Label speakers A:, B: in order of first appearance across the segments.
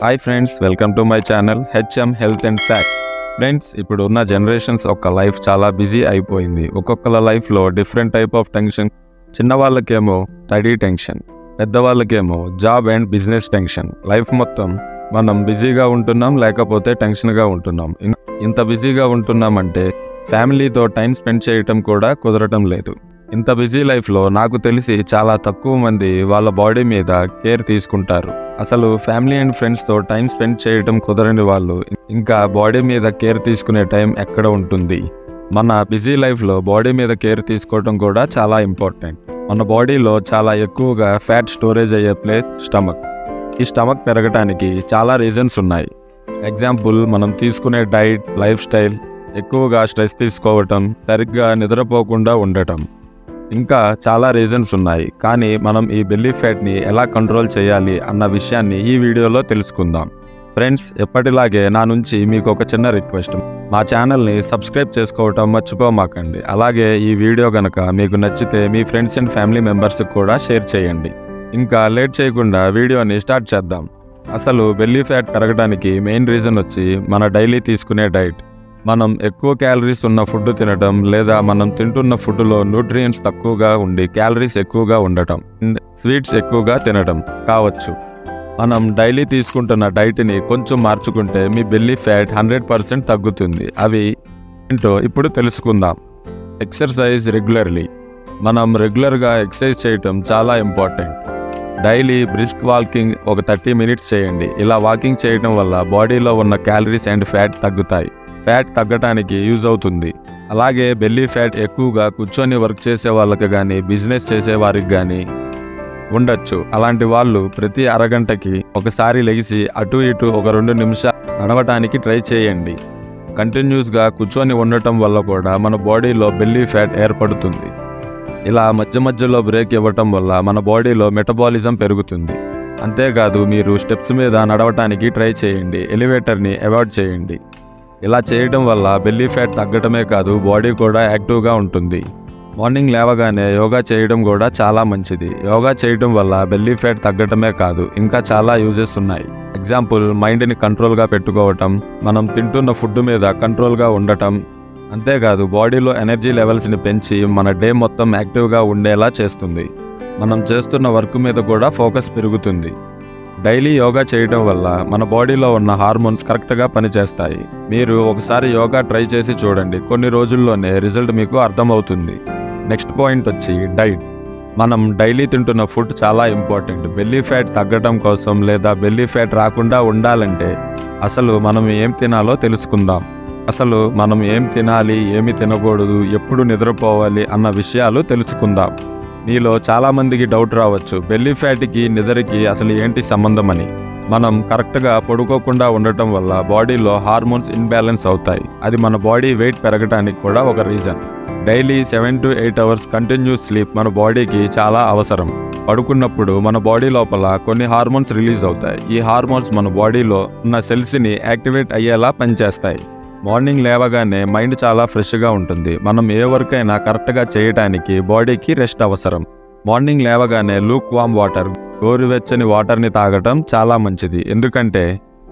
A: Hi friends, welcome to my channel HM health and fact. Friends, ఇప్పుడు ఉన్న generations life చాలా busy అయిపోయింది. ఒక్కొక్కల లైఫ్లో డిఫరెంట్ టైప్ ఆఫ్ టెన్షన్. చిన్న వాళ్ళకేమో స్టడీ టెన్షన్, పెద్దవాళ్ళకేమో job and business tension. Life మొత్తం మనం బిజీగా ఉంటున్నాం, లేకపోతే టెన్షన్గా ఉంటున్నాం. ఇంత బిజీగా ఉంటున్నామంటే ఫ్యామిలీతో టైం స్పెండ్ చేయటం కూడా కుదరటం లేదు. ఇంత బిజీ లైఫ్లో నాకు తెలిసి చాలా తక్కువ మంది వాళ్ళ బాడీ మీద కేర్ తీసుకుంటారు. అసలు ఫ్యామిలీ అండ్ ఫ్రెండ్స్తో టైం స్పెండ్ చేయటం కుదరని వాళ్ళు ఇంకా బాడీ మీద కేర్ తీసుకునే టైం ఎక్కడ ఉంటుంది? మన బిజీ లైఫ్లో బాడీ మీద కేర్ తీసుకోవటం కూడా చాలా ఇంపార్టెంట్. మన బాడీలో చాలా ఎక్కువగా ఫ్యాట్ స్టోరేజ్ అయ్యే ప్లేస్ స్టమక్. ఈ స్టమక్ పెరగటానికి చాలా రీజన్స్ ఉన్నాయి. ఎగ్జాంపుల్, మనం తీసుకునే డైట్, లైఫ్ స్టైల్, ఎక్కువగా స్ట్రెస్ తీసుకోవటం, సరిగ్గా నిద్రపోకుండా ఉండటం, ఇంకా చాలా రీజన్స్ ఉన్నాయి. కానీ మనం ఈ బెల్లీ ఫ్యాట్ని ఎలా కంట్రోల్ చేయాలి అన్న విషయాన్ని ఈ వీడియోలో తెలుసుకుందాం. ఫ్రెండ్స్, ఎప్పటిలాగే నా నుంచి మీకు ఒక చిన్న రిక్వెస్ట్, మా ఛానల్ని సబ్స్క్రైబ్ చేసుకోవటం మర్చిపోమాకండి. అలాగే ఈ వీడియో కనుక మీకు నచ్చితే మీ ఫ్రెండ్స్ అండ్ ఫ్యామిలీ మెంబర్స్కి కూడా షేర్ చేయండి. ఇంకా లేట్ చేయకుండా వీడియోని స్టార్ట్ చేద్దాం. అసలు బెల్లీ ఫ్యాట్ పెరగడానికి మెయిన్ రీజన్ వచ్చి మన డైలీ తీసుకునే డైట్. మనం ఎక్కువ క్యాలరీస్ ఉన్న ఫుడ్ తినటం, లేదా మనం తింటున్న ఫుడ్లో న్యూట్రియంట్స్ తక్కువగా ఉండి క్యాలరీస్ ఎక్కువగా ఉండటం, స్వీట్స్ ఎక్కువగా తినటం కావచ్చు. మనం డైలీ తీసుకుంటున్న డైట్ని కొంచెం మార్చుకుంటే మీ బెల్లీ ఫ్యాట్ 100% తగ్గుతుంది. అవి ఏంటో ఇప్పుడు తెలుసుకుందాం. Exercise regularly. మనం రెగ్యులర్గా ఎక్సర్సైజ్ చేయటం చాలా ఇంపార్టెంట్. డైలీ బ్రిస్క్ వాకింగ్ ఒక 30 మినిట్స్ చేయండి. ఇలా వాకింగ్ చేయడం వల్ల బాడీలో ఉన్న క్యాలరీస్ అండ్ ఫ్యాట్ తగ్గుతాయి. ఫ్యాట్ తగ్గటానికి యూజ్ అవుతుంది. అలాగే బెల్లీ ఫ్యాట్ ఎక్కువగా కూర్చొని వర్క్ చేసే వాళ్ళకి కానీ, బిజినెస్ చేసే వారికి కానీ ఉండొచ్చు. అలాంటి వాళ్ళు ప్రతి అరగంటకి ఒకసారి లెగిసి అటు ఇటు ఒక 2 నిమిషాలు నడవటానికి ట్రై చేయండి. కంటిన్యూస్గా కూర్చొని ఉండటం వల్ల కూడా మన బాడీలో బెల్లీ ఫ్యాట్ ఏర్పడుతుంది. ఇలా మధ్య మధ్యలో బ్రేక్ ఇవ్వటం వల్ల మన బాడీలో మెటబాలిజం పెరుగుతుంది. అంతేకాదు, మీరు స్టెప్స్ మీద నడవటానికి ట్రై చేయండి. ఎలివేటర్ని అవాయిడ్ చేయండి. ఇలా చేయడం వల్ల బెల్లీ ఫ్యాట్ తగ్గటమే కాదు, బాడీ కూడా యాక్టివ్గా ఉంటుంది. మార్నింగ్ లేవగానే యోగా చేయడం కూడా చాలా మంచిది. యోగా చేయడం వల్ల బెల్లీ ఫ్యాట్ తగ్గటమే కాదు, ఇంకా చాలా యూజెస్ ఉన్నాయి. ఎగ్జాంపుల్, మైండ్ని కంట్రోల్గా పెట్టుకోవటం, మనం తింటున్న ఫుడ్ మీద కంట్రోల్గా ఉండటం, అంతేకాదు బాడీలో ఎనర్జీ లెవెల్స్ని పెంచి మన డే మొత్తం యాక్టివ్గా ఉండేలా చేస్తుంది. మనం చేస్తున్న వర్క్ మీద కూడా ఫోకస్ పెరుగుతుంది. డైలీ యోగా చేయడం వల్ల మన బాడీలో ఉన్న హార్మోన్స్ కరెక్ట్గా పనిచేస్తాయి. మీరు ఒకసారి యోగా ట్రై చేసి చూడండి, కొన్ని రోజుల్లోనే రిజల్ట్ మీకు అర్థమవుతుంది. నెక్స్ట్ పాయింట్ వచ్చి డైట్. మనం డైలీ తింటున్న ఫుడ్ చాలా ఇంపార్టెంట్. బెల్లీ ఫ్యాట్ తగ్గడం కోసం లేదా బెల్లీ ఫ్యాట్ రాకుండా ఉండాలంటే అసలు మనం ఏం తినాలో తెలుసుకుందాం. అసలు మనం ఏం తినాలి, ఏమి తినకూడదు, ఎప్పుడు నిద్రపోవాలి అన్న విషయాలు తెలుసుకుందాం. మీలో చాలామందికి డౌట్ రావచ్చు, బెల్లీ ఫ్యాట్కి నిద్రకి అసలు ఏంటి సంబంధం అని. మనం కరెక్ట్గా పడుకోకుండా ఉండటం వల్ల బాడీలో హార్మోన్స్ ఇన్బ్యాలెన్స్ అవుతాయి. అది మన బాడీ వెయిట్ పెరగడానికి కూడా ఒక reason. Daily 7 to 8 hours continuous sleep మన బాడీకి చాలా అవసరం. పడుకున్నప్పుడు మన బాడీ లోపల కొన్ని హార్మోన్స్ రిలీజ్ అవుతాయి. ఈ హార్మోన్స్ మన బాడీలో ఉన్న సెల్స్ని యాక్టివేట్ అయ్యేలా పనిచేస్తాయి. మార్నింగ్ లేవగానే మైండ్ చాలా ఫ్రెష్గా ఉంటుంది. మనం ఏ వర్క్ అయినా కరెక్ట్గా చేయడానికి బాడీకి రెస్ట్ అవసరం. మార్నింగ్ లేవగానే లూక్ వామ్ వాటర్, గోరువెచ్చని వాటర్ని తాగటం చాలా మంచిది. ఎందుకంటే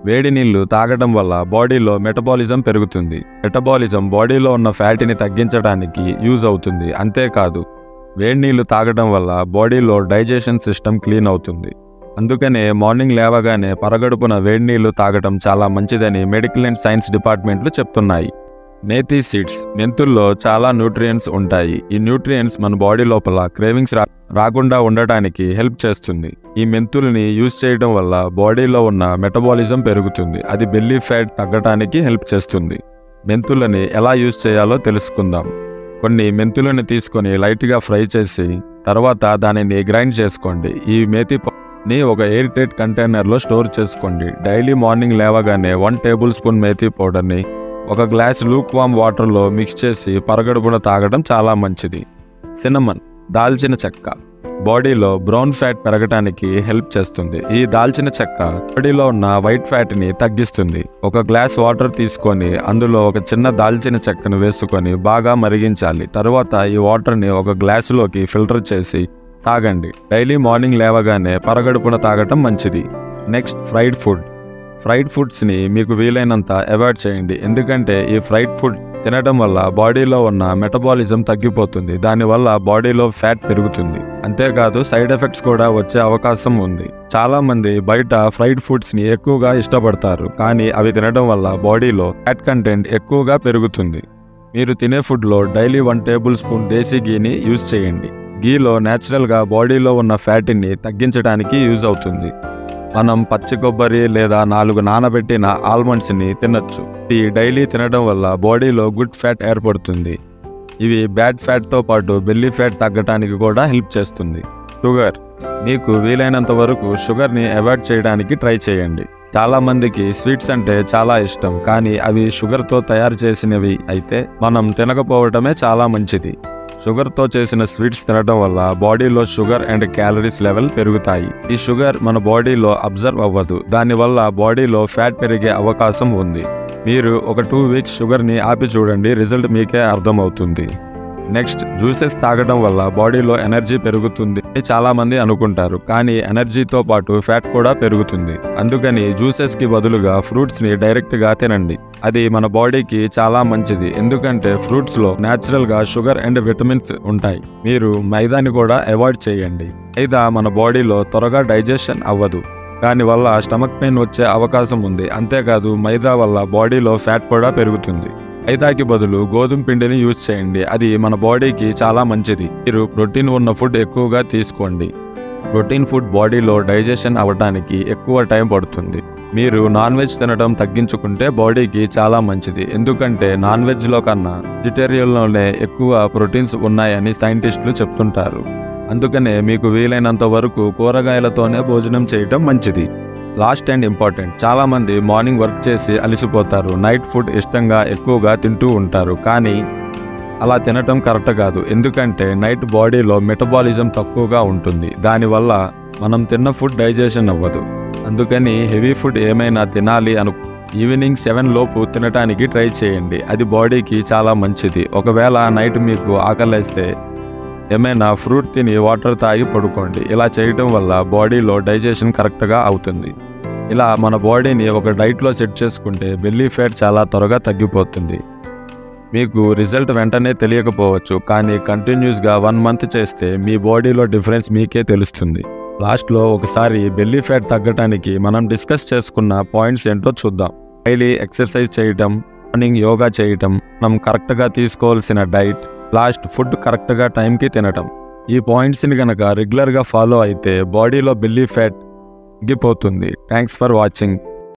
A: వేడి నీళ్లు తాగడం వల్ల బాడీలో మెటబాలిజం పెరుగుతుంది. మెటబాలిజం బాడీలో ఉన్న ఫ్యాట్ని తగ్గించడానికి యూజ్ అవుతుంది. అంతేకాదు, వేడి నీళ్లు తాగడం వల్ల బాడీలో డైజెషన్ సిస్టమ్ క్లీన్ అవుతుంది. అందుకనే మార్నింగ్ లేవగానే పరగడుపున వేడి నీళ్లు తాగటం చాలా మంచిదని మెడికల్ అండ్ సైన్స్ డిపార్ట్మెంట్లు చెప్తున్నాయి. మేథీ సీడ్స్. మెంతుల్లో చాలా న్యూట్రియంట్స్ ఉంటాయి. ఈ న్యూట్రియంట్స్ మన బాడీ లోపల క్రేవింగ్స్ రాకుండా ఉండటానికి హెల్ప్ చేస్తుంది. ఈ మెంతుల్ని యూజ్ చేయడం వల్ల బాడీలో ఉన్న మెటబాలిజం పెరుగుతుంది. అది బెల్లీ ఫ్యాట్ తగ్గటానికి హెల్ప్ చేస్తుంది. మెంతులని ఎలా యూజ్ చేయాలో తెలుసుకుందాం. కొన్ని మెంతులను తీసుకొని లైట్గా ఫ్రై చేసి తర్వాత దానిని గ్రైండ్ చేసుకోండి. ఈ మేథీ ని ఒక ఎయిర్ టైట్ కంటైనర్లో స్టోర్ చేసుకోండి. డైలీ మార్నింగ్ లేవగానే 1 టేబుల్ స్పూన్ మేథీ పౌడర్ని ఒక గ్లాస్ లూక్ వామ్ వాటర్లో మిక్స్ చేసి పరగడుపున తాగడం చాలా మంచిది. సినమన్. దాల్చిన చెక్క. బాడీలో బ్రౌన్ ఫ్యాట్ పెరగటానికి హెల్ప్ చేస్తుంది. ఈ దాల్చిన చెక్క బాడీలో ఉన్న వైట్ ఫ్యాట్ని తగ్గిస్తుంది. ఒక గ్లాస్ వాటర్ తీసుకొని అందులో ఒక చిన్న దాల్చిన చెక్కను వేసుకొని బాగా మరిగించాలి. తరువాత ఈ వాటర్ని ఒక గ్లాసులోకి ఫిల్టర్ చేసి తాగండి. డైలీ మార్నింగ్ లేవగానే పరగడుపున తాగటం మంచిది. Next, fried food. ఫ్రైడ్ ఫుడ్స్ని మీకు వీలైనంత అవాయిడ్ చేయండి, ఎందుకంటే ఈ ఫ్రైడ్ ఫుడ్ తినడం వల్ల బాడీలో ఉన్న మెటబాలిజం తగ్గిపోతుంది. దానివల్ల బాడీలో ఫ్యాట్ పెరుగుతుంది. అంతేకాదు సైడ్ ఎఫెక్ట్స్ కూడా వచ్చే అవకాశం ఉంది. చాలా మంది బయట ఫ్రైడ్ ఫుడ్స్ని ఎక్కువగా ఇష్టపడతారు, కానీ అవి తినడం వల్ల బాడీలో ఫ్యాట్ కంటెంట్ ఎక్కువగా పెరుగుతుంది. మీరు తినే ఫుడ్లో డైలీ 1 టేబుల్ స్పూన్ దేశీ గీని యూజ్ చేయండి. గీలో న్యాచురల్గా బాడీలో ఉన్న ఫ్యాట్ని తగ్గించడానికి యూజ్ అవుతుంది. మనం పచ్చి కొబ్బరి లేదా 4 నానబెట్టిన ఆల్మండ్స్ని తినొచ్చు. ఈ డైలీ తినడం వల్ల బాడీలో గుడ్ ఫ్యాట్ ఏర్పడుతుంది. ఇవి బ్యాడ్ ఫ్యాట్తో పాటు బెల్లీ ఫ్యాట్ తగ్గడానికి కూడా హెల్ప్ చేస్తుంది. షుగర్, మీకు వీలైనంత వరకు షుగర్ని అవాయిడ్ చేయడానికి ట్రై చేయండి. చాలా మందికి స్వీట్స్ అంటే చాలా ఇష్టం, కానీ అవి షుగర్తో తయారు చేసినవి అయితే మనం తినకపోవటమే చాలా మంచిది. షుగర్తో చేసిన స్వీట్స్ తినడం వల్ల బాడీలో షుగర్ అండ్ క్యాలరీస్ లెవెల్ పెరుగుతాయి. ఈ షుగర్ మన బాడీలో అబ్జర్వ్ అవ్వదు, దానివల్ల బాడీలో ఫ్యాట్ పెరిగే అవకాశం ఉంది. మీరు ఒక 2 వీక్స్ షుగర్ని ఆపి చూడండి, రిజల్ట్ మీకే అర్థమవుతుంది. నెక్స్ట్, జ్యూసెస్ తాగడం వల్ల బాడీలో ఎనర్జీ పెరుగుతుంది అని చాలామంది అనుకుంటారు, కానీ ఎనర్జీతో పాటు ఫ్యాట్ కూడా పెరుగుతుంది. అందుకని జ్యూసెస్కి బదులుగా ఫ్రూట్స్ని డైరెక్ట్గా తినండి. అది మన బాడీకి చాలా మంచిది, ఎందుకంటే ఫ్రూట్స్లో న్యాచురల్గా షుగర్ అండ్ విటమిన్స్ ఉంటాయి. మీరు మైదాని కూడా అవాయిడ్ చేయండి. మైదా మన బాడీలో త్వరగా డైజెషన్ అవ్వదు, దానివల్ల స్టమక్ పెయిన్ వచ్చే అవకాశం ఉంది. అంతేకాదు మైదా వల్ల బాడీలో ఫ్యాట్ కూడా పెరుగుతుంది. మైదాకి బదులు గోధుమ పిండిని యూజ్ చేయండి, అది మన బాడీకి చాలా మంచిది. మీరు ప్రోటీన్ ఉన్న ఫుడ్ ఎక్కువగా తీసుకోండి. ప్రోటీన్ ఫుడ్ బాడీలో డైజెషన్ అవ్వడానికి ఎక్కువ టైం పడుతుంది. మీరు నాన్ వెజ్ తినడం తగ్గించుకుంటే బాడీకి చాలా మంచిది, ఎందుకంటే నాన్ వెజ్లో కన్నా వెజిటేరియన్లోనే ఎక్కువ ప్రోటీన్స్ ఉన్నాయని సైంటిస్టులు చెప్తుంటారు. అందుకనే మీకు వీలైనంత వరకు కూరగాయలతోనే భోజనం చేయటం మంచిది. లాస్ట్ అండ్ ఇంపార్టెంట్, చాలామంది మార్నింగ్ వర్క్ చేసి అలసిపోతారు, నైట్ ఫుడ్ ఇష్టంగా ఎక్కువగా తింటూ ఉంటారు. కానీ అలా తినటం కరెక్ట్ కాదు, ఎందుకంటే నైట్ బాడీలో మెటబాలిజం తక్కువగా ఉంటుంది. దానివల్ల మనం తిన్న ఫుడ్ డైజెషన్ అవ్వదు. అందుకని హెవీ ఫుడ్ ఏమైనా తినాలి ఈవినింగ్ 7 లోపు తినటానికి ట్రై చేయండి, అది బాడీకి చాలా మంచిది. ఒకవేళ నైట్ మీకు ఆకలేస్తే ఏమైనా ఫ్రూట్ తిని వాటర్ తాగి పడుకోండి. ఇలా చేయటం వల్ల బాడీలో డైజెషన్ కరెక్ట్గా అవుతుంది. ఇలా మన బాడీని ఒక డైట్లో సెట్ చేసుకుంటే బెల్లీ ఫ్యాట్ చాలా త్వరగా తగ్గిపోతుంది. మీకు రిజల్ట్ వెంటనే తెలియకపోవచ్చు, కానీ కంటిన్యూస్గా 1 మంత్ చేస్తే మీ బాడీలో డిఫరెన్స్ మీకే తెలుస్తుంది. లాస్ట్లో ఒకసారి బెల్లీ ఫ్యాట్ తగ్గటానికి మనం డిస్కస్ చేసుకున్న పాయింట్స్ ఏంటో చూద్దాం. డైలీ ఎక్సర్సైజ్ చేయటం, మార్నింగ్ యోగా చేయటం, మనం కరెక్ట్గా తీసుకోవాల్సిన డైట్, లాస్ట్ ఫుడ్ కరెక్ట్గా టైంకి తినటం. ఈ పాయింట్స్ని కనుక రెగ్యులర్గా ఫాలో అయితే బాడీలో బెల్లీ ఫ్యాట్ తగ్గిపోతుంది. Thanks for watching.